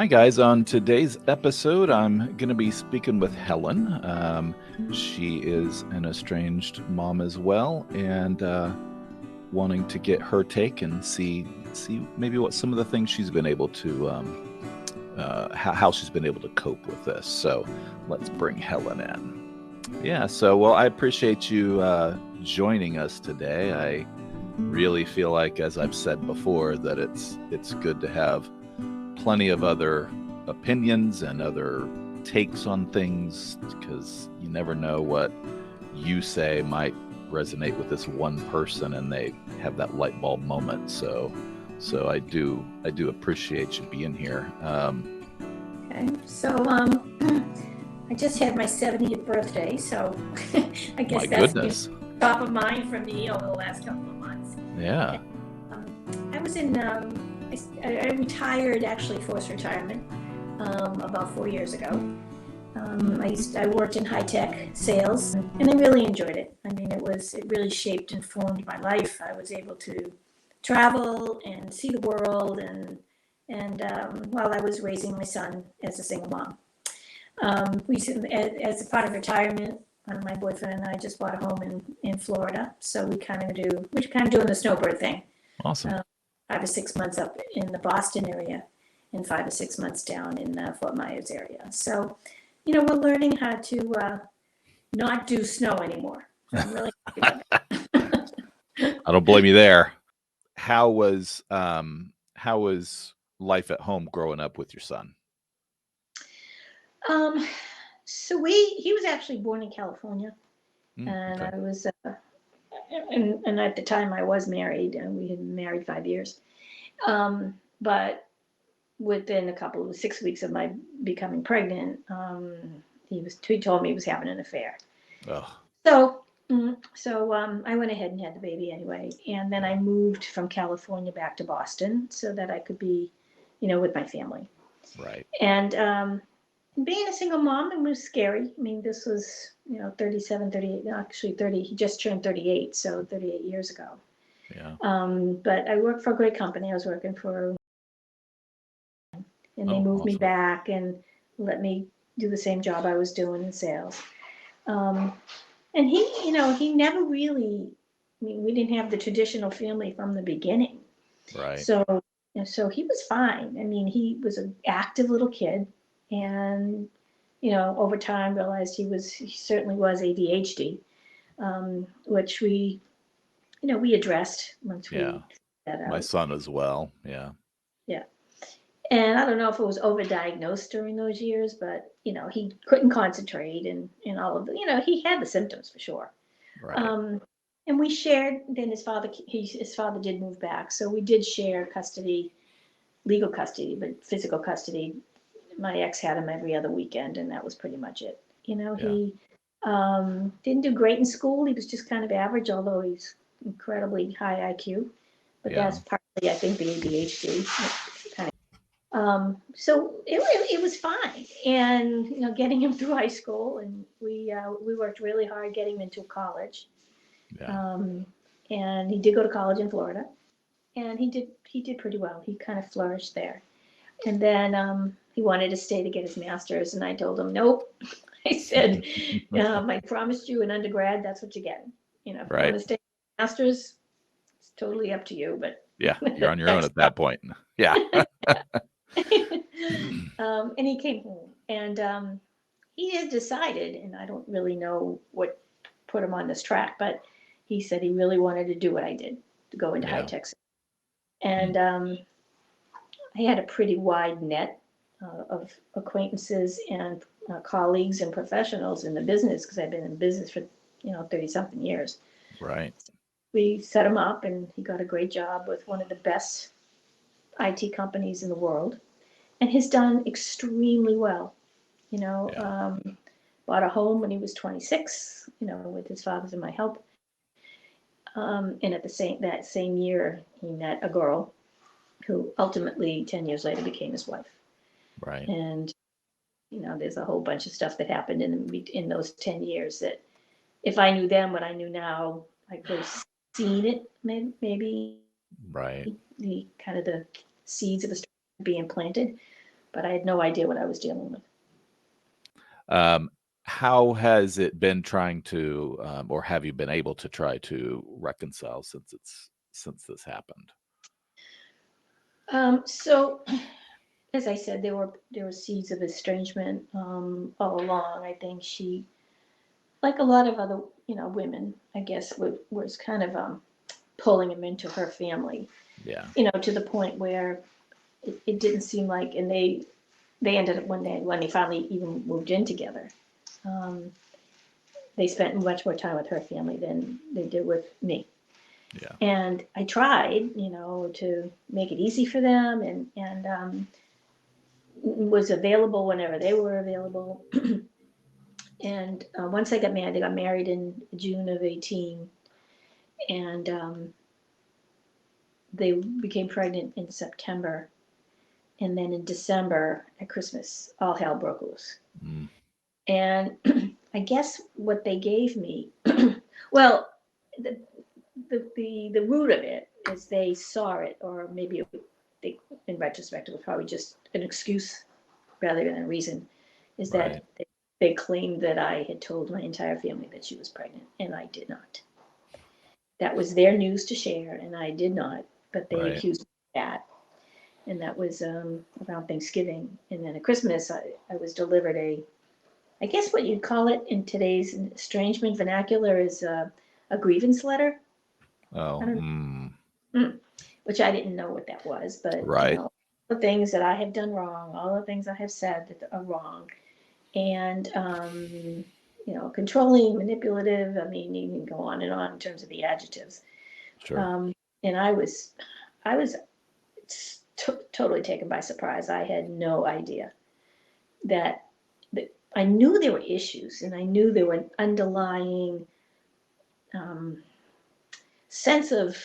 Hi, guys. On today's episode, I'm going to be speaking with Helen. She is an estranged mom as well, and wanting to get her take and see maybe what some of the things she's been able to how she's been able to cope with this. So let's bring Helen in. Yeah. So well, I appreciate you joining us today. I really feel like, as I've said before, that it's good to have plenty of other opinions and other takes on things, because you never know what you say might resonate with this one person and they have that light bulb moment. So I do appreciate you being here. Okay, so I just had my 70th birthday, so I guess My that's goodness. been top of mind for me over the last couple of months. Yeah. I was in, I retired, actually forced retirement, about 4 years ago. I worked in high-tech sales, and I really enjoyed it. I mean, it really shaped and formed my life. I was able to travel and see the world, and while I was raising my son as a single mom. As a part of retirement, my boyfriend and I just bought a home in Florida, so we're kind of doing the snowbird thing. Awesome. 5 or 6 months up in the Boston area, and 5 or 6 months down in Fort Myers area. So, we're learning how to not do snow anymore. So I'm really happy about that. I don't blame you there. How was life at home growing up with your son? So he was actually born in California, and Okay. I was, and at the time I was married, and we had been married 5 years. But within a couple of 6 weeks of my becoming pregnant, he told me he was having an affair. Oh, So, I went ahead and had the baby anyway, and then I moved from California back to Boston so that I could be, with my family. right. And being a single mom, it was scary. I mean, this was, 37, 38, actually 30, he just turned 38, so 38 years ago. Yeah. But I worked for a great company. I was working for, and they moved me Awesome. back and let me do the same job I was doing in sales. Um, and he never really, I mean, we didn't have the traditional family from the beginning. Right. So he was fine. I mean, he was an active little kid, and over time realized he certainly was ADHD, which we addressed once Yeah. we figured that My out. son as well. Yeah. Yeah. And I don't know if it was overdiagnosed during those years, but he couldn't concentrate, and all of the, he had the symptoms for sure. Right. Um, and we shared. Then his father did move back, so we did share custody, legal custody, but physical custody. My ex had him every other weekend, and that was pretty much it. Yeah. He didn't do great in school. He was just kind of average, although he's incredibly high IQ. But Yeah. that's partly, I think, the ADHD. So it was fine, and getting him through high school, and we worked really hard getting him into college, Yeah. um, and he did go to college in Florida, and he did pretty well. He kind of flourished there, and then he wanted to stay to get his master's, and I told him nope. I said, I promised you an undergrad. That's what you're getting. If you want Right. to stay master's, it's totally up to you, but Yeah. You're on your own that's at that point. Yeah. and he came home, and he had decided, and I don't really know what put him on this track, but he said he really wanted to do what I did, to go into high Yeah. tech. Mm. And I had a pretty wide net of acquaintances and colleagues and professionals in the business, because I've been in business for 30 something years. Right. We set him up, and he got a great job with one of the best IT companies in the world, and he's done extremely well. You know, Yeah. um, bought a home when he was 26. With his father's and my help. And at that same year, he met a girl who ultimately 10 years later became his wife. Right. And there's a whole bunch of stuff that happened in those 10 years that, if I knew then what I knew now, I could have seen it. Maybe Right. the kind of the seeds of the story being planted. but I had no idea what I was dealing with. How has it been trying to, or have you been able to try to reconcile since this happened? So, as I said, there were seeds of estrangement all along. I think she, like a lot of other women, I guess, was kind of pulling him into her family. Yeah. To the point where it didn't seem like, and they ended up one day when they finally even moved in together. Um, they spent much more time with her family than they did with me. Yeah. And I tried, to make it easy for them, and was available whenever they were available. And once they got married in June of 18, and they became pregnant in September. And then in December at Christmas, all hell broke loose. Mm. And I guess what they gave me, well, the root of it is they saw it, or maybe they, in retrospect, it was probably just an excuse rather than a reason, is that Right. they claimed that I had told my entire family that she was pregnant, and I did not. That was their news to share, and I did not, but they Right. accused me of that. And that was around Thanksgiving. And then at Christmas, I was delivered I guess what you'd call it in today's estrangement vernacular is a grievance letter. Oh. I don't know, which I didn't know what that was, but Right. the things that I have done wrong, all the things I have said that are wrong, and controlling, manipulative. I mean, you can go on and on in terms of the adjectives. Sure. And I was totally taken by surprise. I had no idea that I knew there were issues, and I knew there were an underlying sense of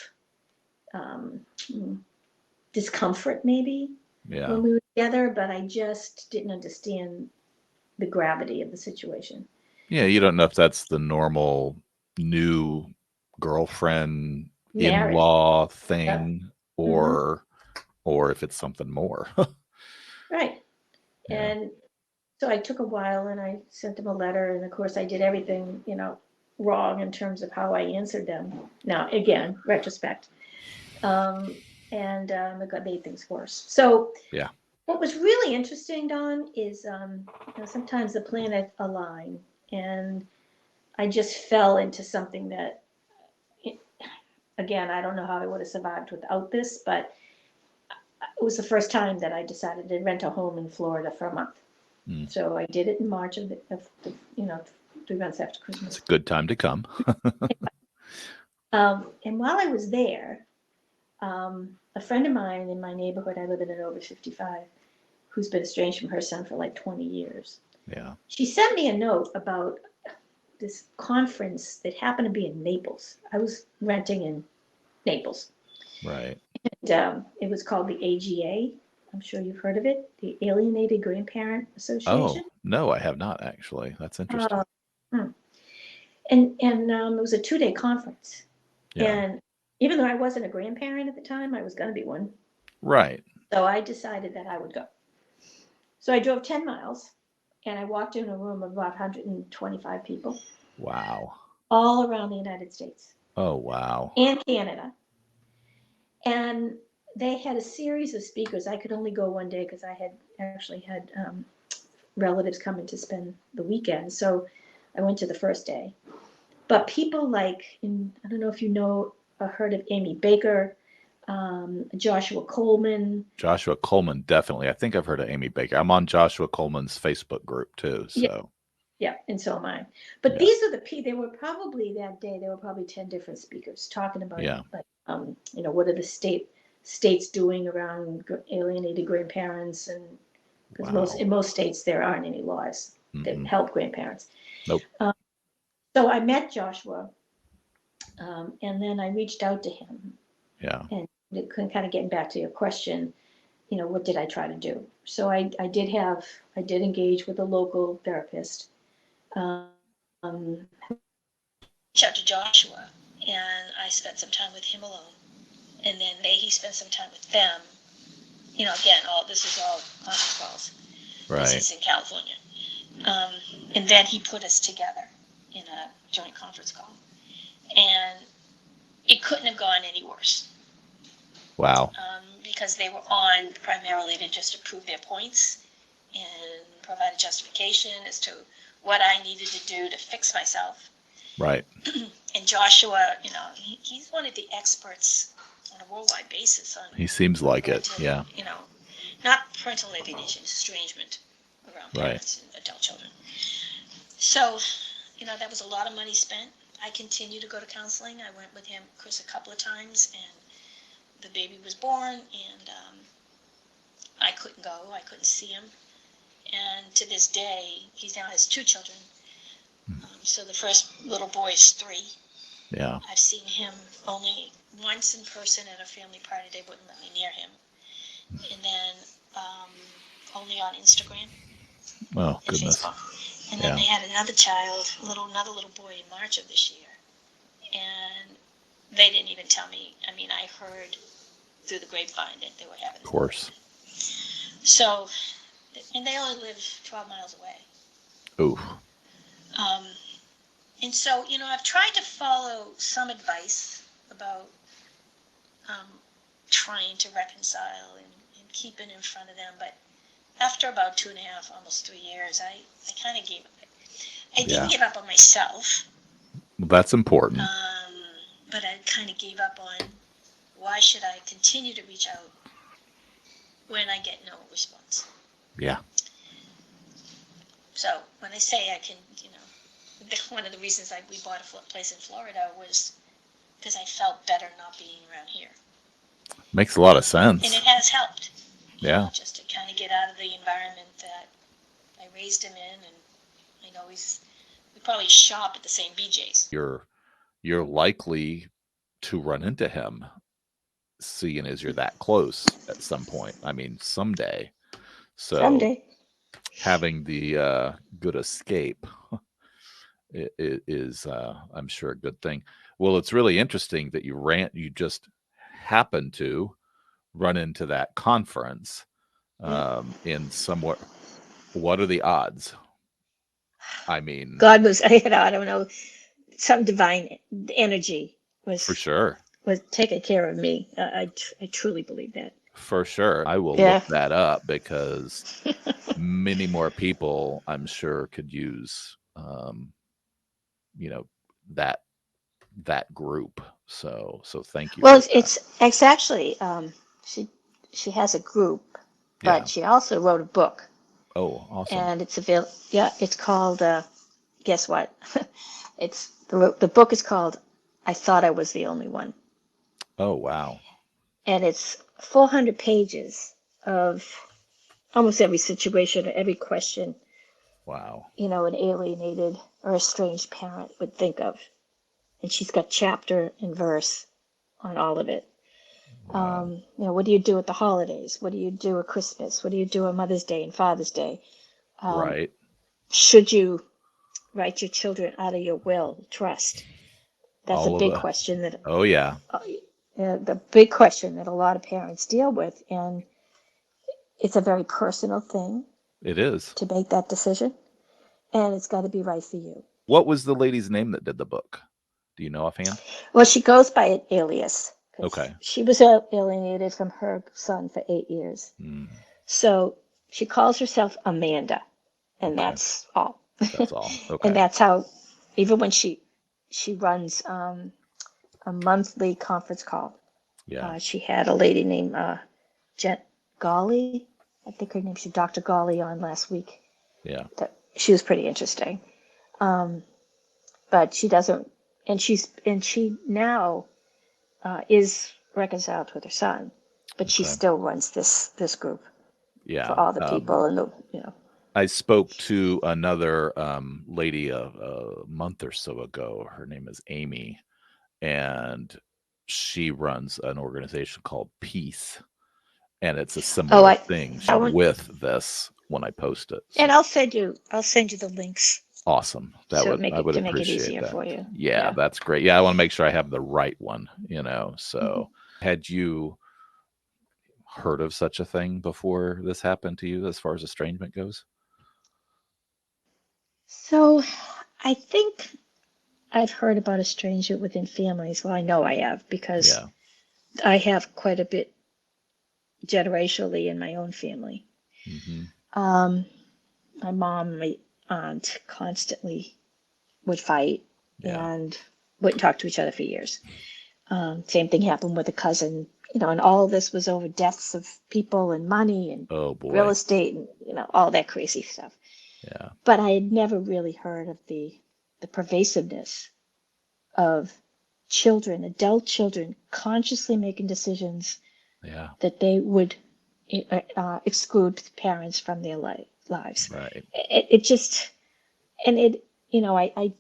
um, discomfort, maybe, Yeah. when we were together, but I just didn't understand the gravity of the situation. Yeah. You don't know if that's the normal new girlfriend Narrative. in-law Yeah. thing, Hmm. or if it's something more. Right. Yeah. And so I took a while, and I sent them a letter, and of course I did everything, wrong in terms of how I answered them. Now, again, retrospect. Um, and it made things worse. So Yeah. what was really interesting, Don, is sometimes the planets align, and I just fell into something that, again, I don't know how I would have survived without this, but it was the first time that I decided to rent a home in Florida for a month. Mm. So I did it in March of 3 months after It's Christmas. a good time to come. And while I was there, a friend of mine in my neighborhood, I live in an over 55, who's been estranged from her son for like 20 years. Yeah. She sent me a note about this conference that happened to be in Naples. I was renting in Naples. Right. And it was called the AGA. I'm sure you've heard of it, the Alienated Grandparent Association. Oh, no, I have not actually. That's interesting. Uh, hmm. And it was a 2-day conference. Yeah. And even though I wasn't a grandparent at the time, I was going to be one. Right. So I decided that I would go. So I drove 10 miles, and I walked in a room of about 125 people, Wow. all around the United States Oh, wow. and Canada. And they had a series of speakers. I could only go one day because I had actually had relatives coming to spend the weekend. So I went to the first day. But people like, I don't know if you know or heard of Amy Baker, Joshua Coleman. Joshua Coleman, definitely. I think I've heard of Amy Baker. I'm on Joshua Coleman's Facebook group too. Yeah, So, yeah, and so am I. But yeah. these are the people, there were probably that day, there were probably 10 different speakers talking about, Yeah. like, what are the states doing around alienated grandparents, and because Wow. in most states there aren't any laws that Mm-mm. help grandparents. Nope. So I met Joshua, and then I reached out to him, Yeah. and kind of getting back to your question, what did I try to do? So I did engage with a local therapist. Um, reached out to Joshua, and I spent some time with him alone, and then he spent some time with them. Again, all this is all conference calls. because Right. he's in California. And then he put us together in a joint conference call. And it couldn't have gone any worse. Wow. Because they were on primarily to just to prove their points and provide a justification as to what I needed to do to fix myself. Right. And Joshua, he's one of the experts on a worldwide basis on He seems like it. parental, Yeah. not parental alienation, estrangement around Right. parents and adult children. So, that was a lot of money spent. I continue to go to counseling. I went with him, Chris, a couple of times, and the baby was born, and I couldn't go. I couldn't see him. And to this day, he now has 2 children. So the first little boy is 3. Yeah. I've seen him only once in person at a family party. They wouldn't let me near him. And then only on Instagram Oh, and goodness. Facebook. And then they had another child, another little boy in March of this year. And they didn't even tell me. I mean, I heard through the grapevine that they were having. Of course. So, and they only live 12 miles away. Ooh. And so, I've tried to follow some advice about trying to reconcile and keep it in front of them. But after about 2.5, almost 3 years, I kind of gave up. I didn't give up on myself. That's important. But I kind of gave up on why should I continue to reach out when I get no response. Yeah. So when I say I can, one of the reasons we bought a place in Florida was because I felt better not being around here. Makes a lot of sense. And it has helped. Yeah. Just to kind of get out of the environment that I raised him in, and we probably shop at the same BJ's. You're likely to run into him, seeing as you're that close at some point. I mean, someday. So having the good escape is I'm sure a good thing. Well, it's really interesting that you just happened to run into that conference in somewhat. What are the odds? I mean, God was, I don't know, some divine energy was for sure was taking care of me. I truly believe that. For sure. I will look that up because many more people, I'm sure, could use, that group. So thank you. Well, it's actually she has a group, but she also wrote a book. Oh, awesome! And it's available. Yeah, it's called. Guess what? It's the book is called "I Thought I Was the Only One." Oh, wow! And it's 400 pages of almost every situation, or every question. Wow! An alienated or estranged parent would think of, and she's got chapter and verse on all of it. Wow. What do you do at the holidays? What do you do at Christmas? What do you do on Mother's Day and Father's Day? Right. Should you write your children out of your will, trust? That's a big question that. Oh yeah. The big question that a lot of parents deal with, and it's a very personal thing. It is to make that decision, and it's got to be right for you. What was the lady's name that did the book? Do you know offhand? Well, she goes by an alias. Okay. She was alienated from her son for 8 years. So she calls herself Amanda, and that's all. That's all. Okay. And that's how, even when she runs a monthly conference call. Yeah. She had a lady named Jen Golly. I think her name's Dr. Golly on last week. Yeah. She was pretty interesting. But she doesn't, and she now is reconciled with her son, but she still runs this group. Yeah. For all the people and I spoke to another lady a month or so ago. Her name is Amy, and she runs an organization called Peace, and it's a similar thing with this when I post it. So. And I'll send you the links. Awesome. I would appreciate it easier that. For you. Yeah, that's great. Yeah, I want to make sure I have the right one, So had you heard of such a thing before this happened to you as far as estrangement goes? So I think I've heard about estrangement within families. Well, I know I have because Yeah. I have quite a bit generationally in my own family. Mm-hmm. Um, my mom and my aunt constantly would fight Yeah. and wouldn't talk to each other for years. Same thing happened with a cousin, and all of this was over deaths of people and money and Oh real boy. estate and, all that crazy stuff. Yeah. But I had never really heard of the pervasiveness of children, adult children, consciously making decisions Yeah. that they would exclude parents from their lives. Right. It just, and I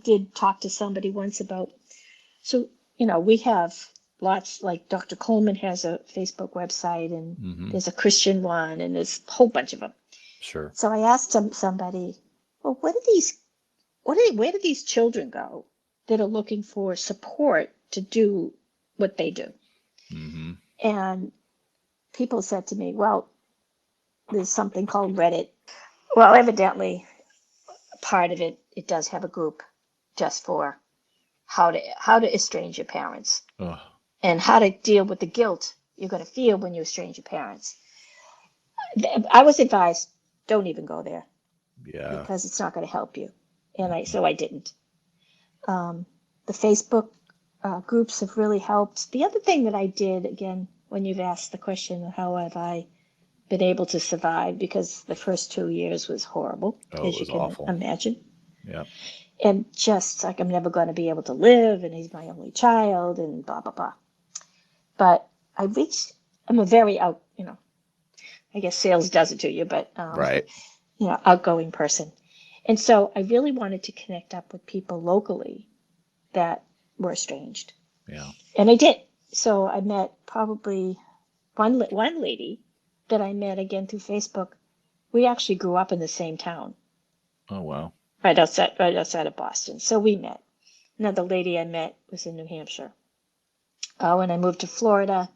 did talk to somebody once about, so, we have lots, like Dr. Coleman has a Facebook website, and Mm-hmm. there's a Christian one, and there's a whole bunch of them. Sure. So I asked somebody, well, where do these children go that are looking for support to do what they do? Mm-hmm. And people said to me, well, there's something called Reddit. Well, evidently, part of it does have a group just for how to estrange your parents Oh, and how to deal with the guilt you're going to feel when you estrange your parents. I was advised, don't even go there yeah. because it's not going to help you. And so I didn't. Um, the Facebook groups have really helped. The other thing that I did, again, when you've asked the question, how have I been able to survive? Because the first 2 years was horrible, Oh, it as you was can awful. imagine. Yeah. And just like I'm never going to be able to live, and he's my only child, and blah, blah, blah. But I'm a very I guess sales does it to you, but, Right. outgoing person. And so I really wanted to connect up with people locally that were estranged. Yeah. And I did. So I met probably one lady that I met again through Facebook. We actually grew up in the same town, Oh wow. right outside of Boston. So we met. Another lady I met was in New Hampshire. When I moved to Florida,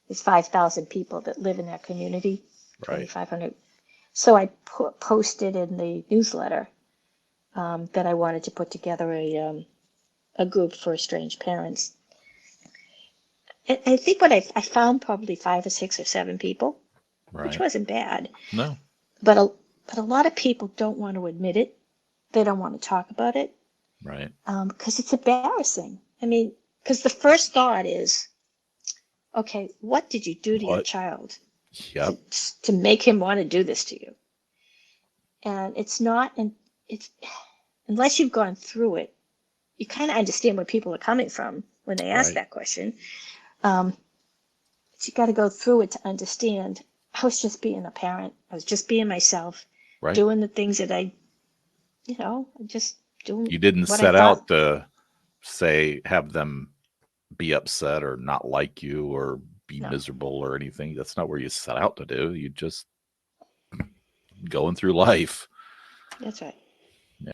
there's 5,000 people that live in that community, Right. 2,500. So I posted in the newsletter that I wanted to put together a group for estranged parents. And I think what I found probably 5 or 6 or 7 people, which Right. wasn't bad. No. But a lot of people don't want to admit it. They don't want to talk about it Right. because it's embarrassing. I mean, because the first thought is, okay, what did you do to your What? child Yep. to make him want to do this to you? And it's not, and it's unless you've gone through it, you kind of understand where people are coming from when they ask Right. that question. But you got to go through it to understand. I was just being a parent. I was just being myself, Right. doing the things that just doing You didn't what I set thought. out to say have them be upset or not like you or be No, miserable or anything. That's not where you set out to do. You just going through life. that's right. Yeah.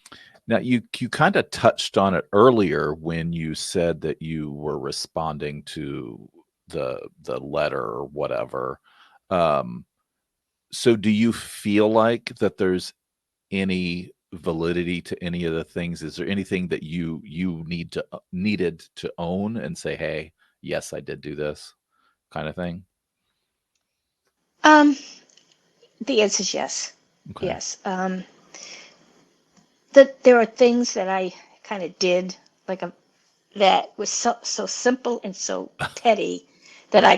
Now you kind of touched on it earlier when you said that you were responding to the letter or whatever. Um, so do you feel like that there's any validity to any of the things? Is there anything that you needed to own and say, "Hey, yes, I did do this," kind of thing? Um, the answer is yes. Okay. Yes. That there are things that I kind of did, like that was so simple and so petty that I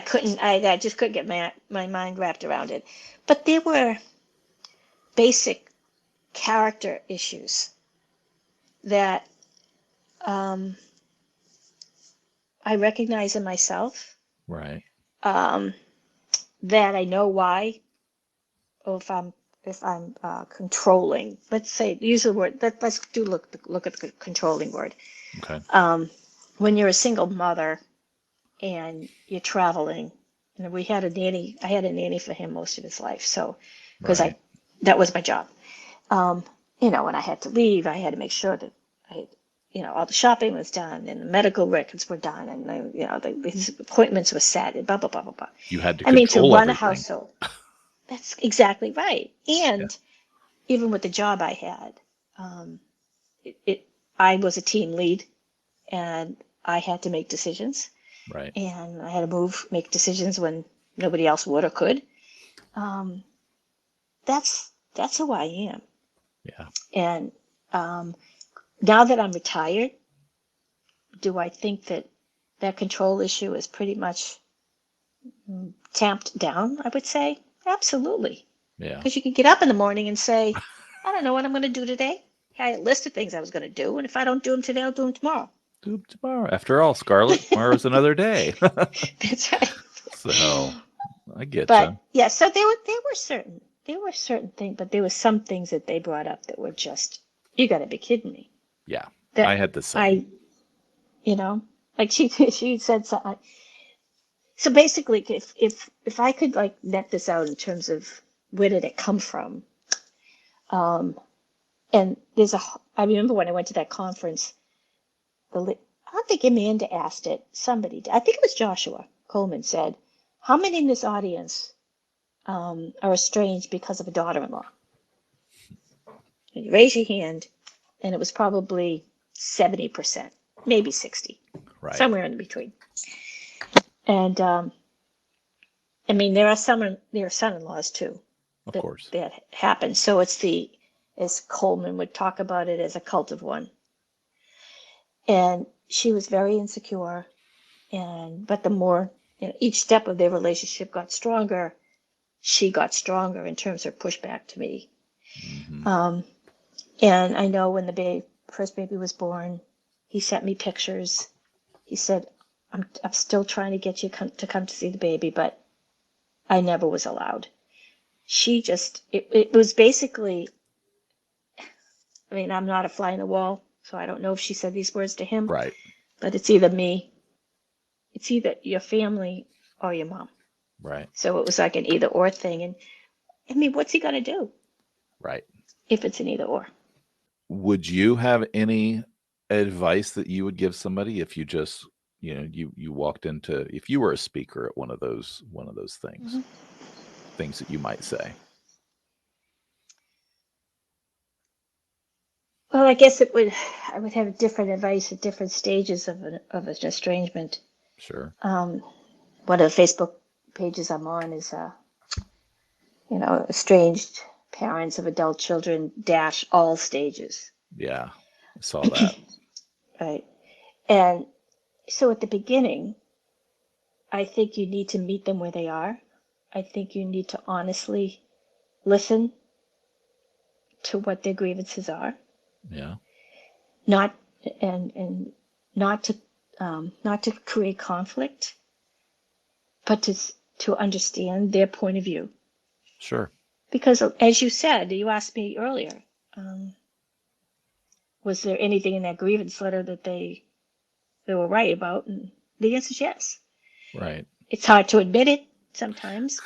just couldn't get my mind wrapped around it. But there were basic character issues that um, I recognize in myself, Right. um, that I know why, or if I'm controlling. Let's say use the word. Let's look at the controlling word. Okay. Um, when you're a single mother and you're traveling, we had a nanny. I had a nanny for him most of his life, so because Right. that was my job. Um, and I had to leave. I had to make sure that I all the shopping was done and the medical records were done and his appointments were set and blah, blah, blah, blah, blah. You had to I mean, to control run a everything. household, that's exactly right. Yeah. And even with the job I had, I was a team lead and I had to make decisions Right. and I had to make decisions when nobody else would or could. Um, that's who I am. Yeah. And now that I'm retired, do I think that control issue is pretty much tamped down? I would say absolutely. Yeah. Because you can get up in the morning and say, I don't know what I'm going to do today. I had a list of things I was going to do, and if I don't do them today, I'll do them tomorrow. Do it tomorrow. After all, Scarlett, tomorrow's another day. That's right. So I get But you. yeah, so there were certain things, but there were some things that they brought up that were just, you got to be kidding me. Yeah. I That had the same. I, like she said something. So basically, if I could like net this out in terms of where did it come from, and I remember when I went to that conference, I don't think Amanda asked it. Somebody did. I think it was Joshua Coleman said, "How many in this audience are estranged because of a daughter-in-law?" And you raise your hand, and it was probably 70%, maybe 60, Right. somewhere in between. And I mean, there are son-in-laws too. Of course. That happen. So as Coleman would talk about it, as a cult of one. And she was very insecure, but the more each step of their relationship got stronger, she got stronger in terms of pushback to me. Mm-hmm. And I know when the first baby was born, he sent me pictures. He said, I'm still trying to get you to come to see the baby, but I never was allowed. It was basically, I mean, I'm not a fly in the wall, so I don't know if she said these words to him, Right. but it's either your family or your mom. Right. So it was like an either or thing. And I mean, what's he going to do Right. if it's an either or? Would you have any advice that you would give somebody if you just, you walked into, if you were a speaker at one of those things, Mm-hmm. things that you might say? Well, I guess I would have different advice at different stages of an estrangement. Sure. One of the Facebook pages I'm on is, estranged parents of adult children dash all stages. Yeah. I saw that. Right. And so at the beginning, I think you need to meet them where they are. I think you need to honestly listen to what their grievances are, Yeah. not and not to create conflict, but to understand their point of view. Sure. Because as you said, you asked me earlier, was there anything in that grievance letter that they were right about? And the answer is yes. Right. It's hard to admit it sometimes,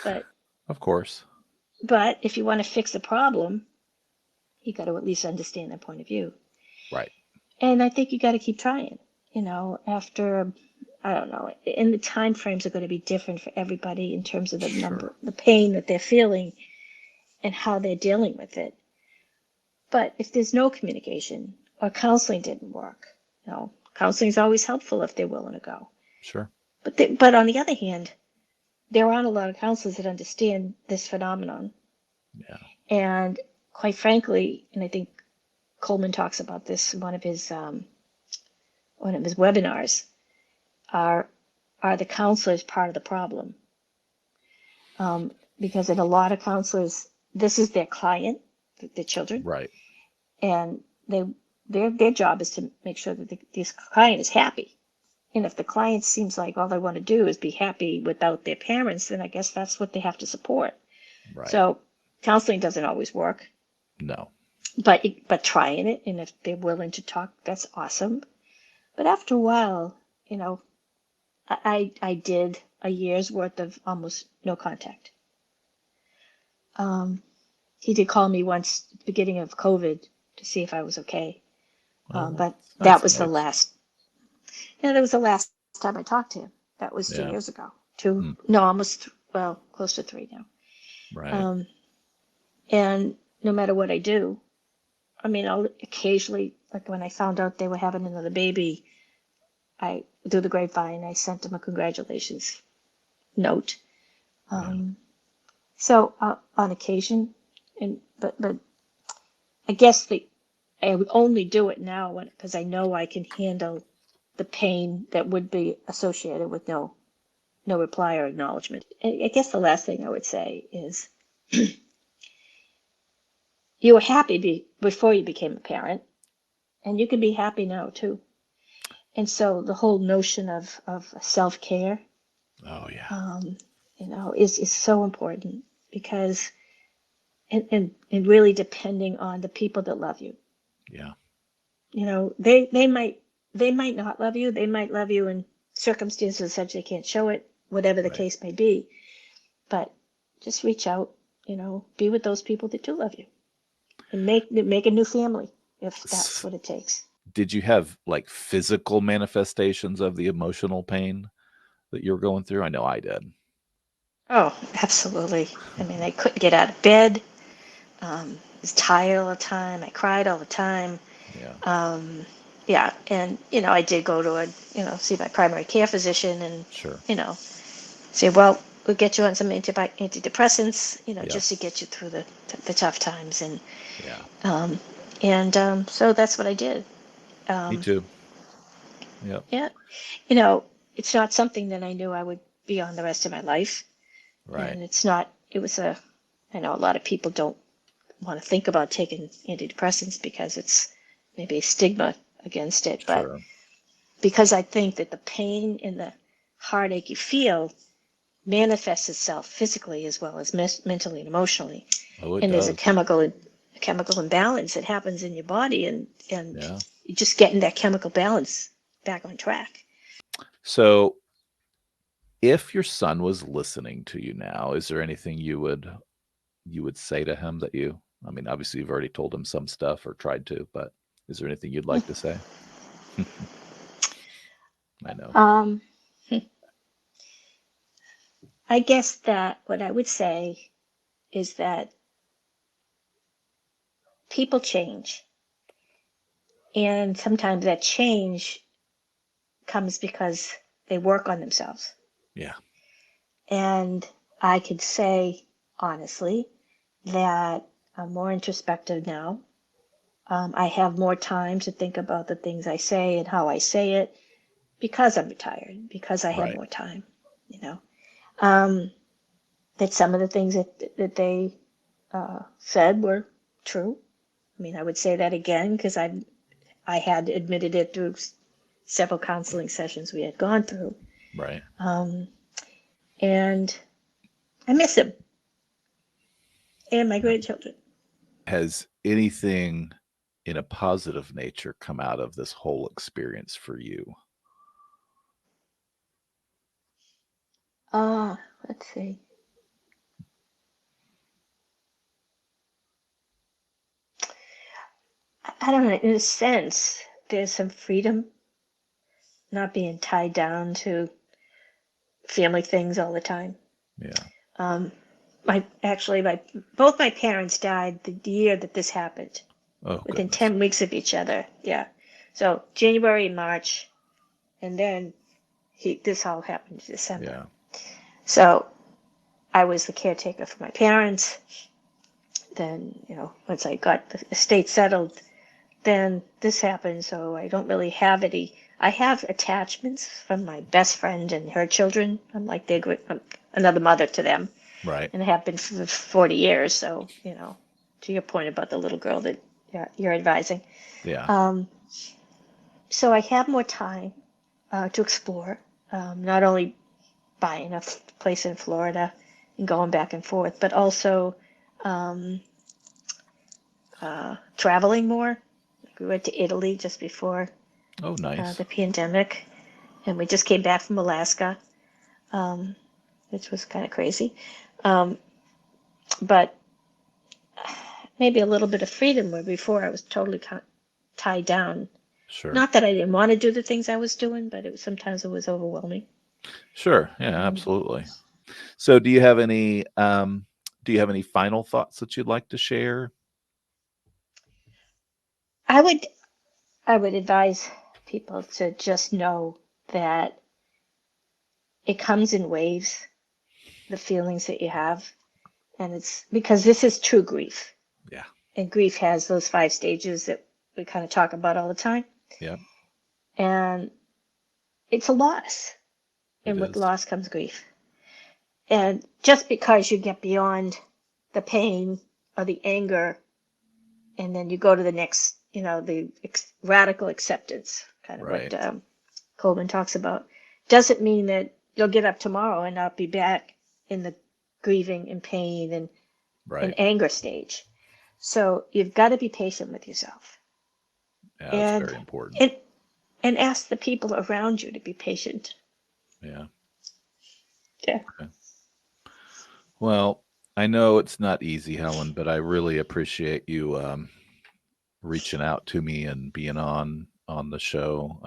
Of course. but if you want to fix the problem, you got to at least understand their point of view. Right. And I think you got to keep trying. After, I don't know, and the time frames are going to be different for everybody in terms of Sure. the pain that they're feeling and how they're dealing with it. But if there's no communication or counseling didn't work, counseling is always helpful if they're willing to go. Sure. But on the other hand, there aren't a lot of counselors that understand this phenomenon. Yeah. And quite frankly, and I think Coleman talks about this in one of his webinars, are the counselors part of the problem? Because in a lot of counselors, this is their client, their children, Right. and their job is to make sure that this client is happy. And if the client seems like all they want to do is be happy without their parents, then I guess that's what they have to support. Right. So counseling doesn't always work, No. but trying it, and if they're willing to talk, that's awesome. But after a while, I did a year's worth of almost no contact. He did call me once at the beginning of COVID to see if I was okay. Oh, But that that's was the nice. last, that was the last time I talked to him. That was 2 Yeah. years ago. Hmm. No, almost, well, close to 3 now. Right. And no matter what I do, I mean, I'll occasionally, like when I found out they were having another baby, I, through the grapevine, I sent them a congratulations note. Yeah. So on occasion, but I guess I would only do it now because I know I can handle the pain that would be associated with no reply or acknowledgement. I guess the last thing I would say is you were happy before you became a parent, and you can be happy now too. And so the whole notion of self-care, Oh yeah. is so important because and really depending on the people that love you. Yeah. They might not love you. They might love you in circumstances such they can't show it, whatever the Right. case may be. But just reach out, be with those people that do love you, and make a new family if that's what it takes. Did you have like physical manifestations of the emotional pain that you were going through? I know I did. Oh, absolutely. I mean, I couldn't get out of bed. Was tired all the time. I cried all the time. Yeah. Yeah, and I did go to see my primary care physician, and Sure. say, well, we'll get you on some antidepressants, Yep. just to get you through the tough times, Yeah. um, so that's what I did. Me Um, too. Yep. yeah, you know, it's not something that I knew I would be on the rest of my life, Right. and it's not. It was I know a lot of people don't want to think about taking antidepressants because it's maybe a stigma against it, but Sure. because I think that the pain and the heartache you feel manifests itself physically as well as mentally and emotionally. Oh, it And there's a does. chemical imbalance that happens in your body, and Yeah. you're just getting that chemical balance back on track. So, if your son was listening to you now, is there anything you would say to him that you? I mean, obviously you've already told him some stuff or tried to, but is there anything you'd like to say? I know. Um, I guess that what I would say is that people change, and sometimes that change comes because they work on themselves. Yeah. And I could say honestly that I'm more introspective now. I have more time to think about the things I say and how I say it because I'm retired, because I have Right. more time, you know. Um, that some of the things that they said were true. I mean, I would say that again because I had admitted it through several counseling sessions we had gone through. Right. Um, and I miss him and my Yeah. grandchildren. Has anything in a positive nature come out of this whole experience for you? Let's see. I don't know. In a sense, there's some freedom, not being tied down to family things all the time. Yeah. Um, my both my parents died the year that this happened, Oh within goodness. 10 weeks of each other. Yeah. So January, March, and then this all happened in December. Yeah. So I was the caretaker for my parents. Then, once I got the estate settled, then this happened. So I don't really have any. I have attachments from my best friend and her children. I'm like I'm another mother to them, Right. and I have been for 40 years. So, to your point about the little girl that you're advising. Yeah. Um, so I have more time to explore, not only buying a place in Florida and going back and forth, but also um, traveling more. We went to Italy just before Oh, nice. the pandemic, and we just came back from Alaska, um, which was kind of crazy. Um, but maybe a little bit of freedom where before I was totally tied tied down. Sure. Not that I didn't want to do the things I was doing, but sometimes it was overwhelming. Sure. Yeah, absolutely. So do you have any final thoughts that you'd like to share? I would advise people to just know that it comes in waves, the feelings that you have, and it's because this is true grief. Yeah. And grief has those 5 stages that we kind of talk about all the time. Yeah. And it's a loss. And with is. loss comes grief. And just because you get beyond the pain or the anger, and then you go to the next, the radical acceptance, kind of Right. what Coleman talks about, doesn't mean that you'll get up tomorrow and not be back in the grieving and pain and Right. anger stage. So you've got to be patient with yourself. Yeah, that's and very important. and ask the people around you to be patient. Yeah. Yeah. Okay. Well, I know it's not easy, Helen, but I really appreciate you reaching out to me and being on the show.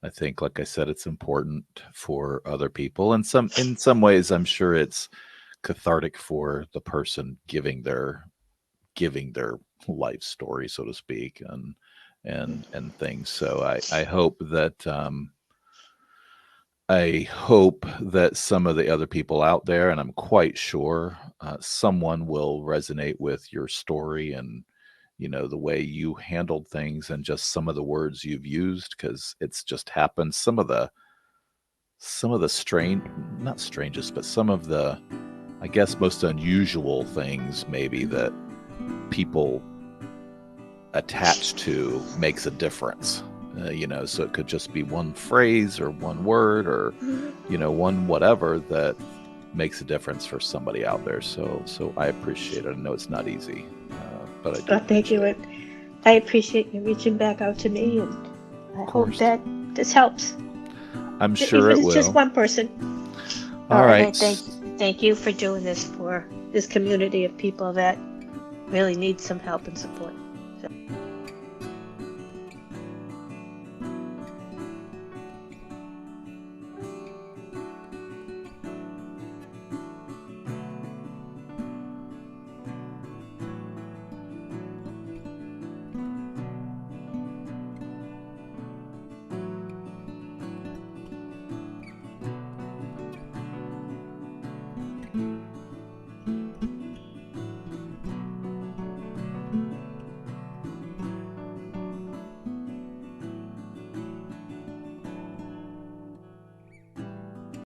I think, like I said, it's important for other people, and in some ways, I'm sure it's cathartic for the person giving their life story, so to speak, and things. So I hope that some of the other people out there, and I'm quite sure someone will resonate with your story and the way you handled things and just some of the words you've used, because it's just happened. Some of the strange, not strangest, but some of the, I guess, most unusual things maybe that people attach to makes a difference. So it could just be one phrase or one word or one whatever that makes a difference for somebody out there. So I appreciate it. I know it's not easy, but I do. Thank you. I appreciate you reaching back out to me, and I hope that this helps. I'm sure it will. It's just one person. All right. And I thank you for doing this for this community of people that really need some help and support. So.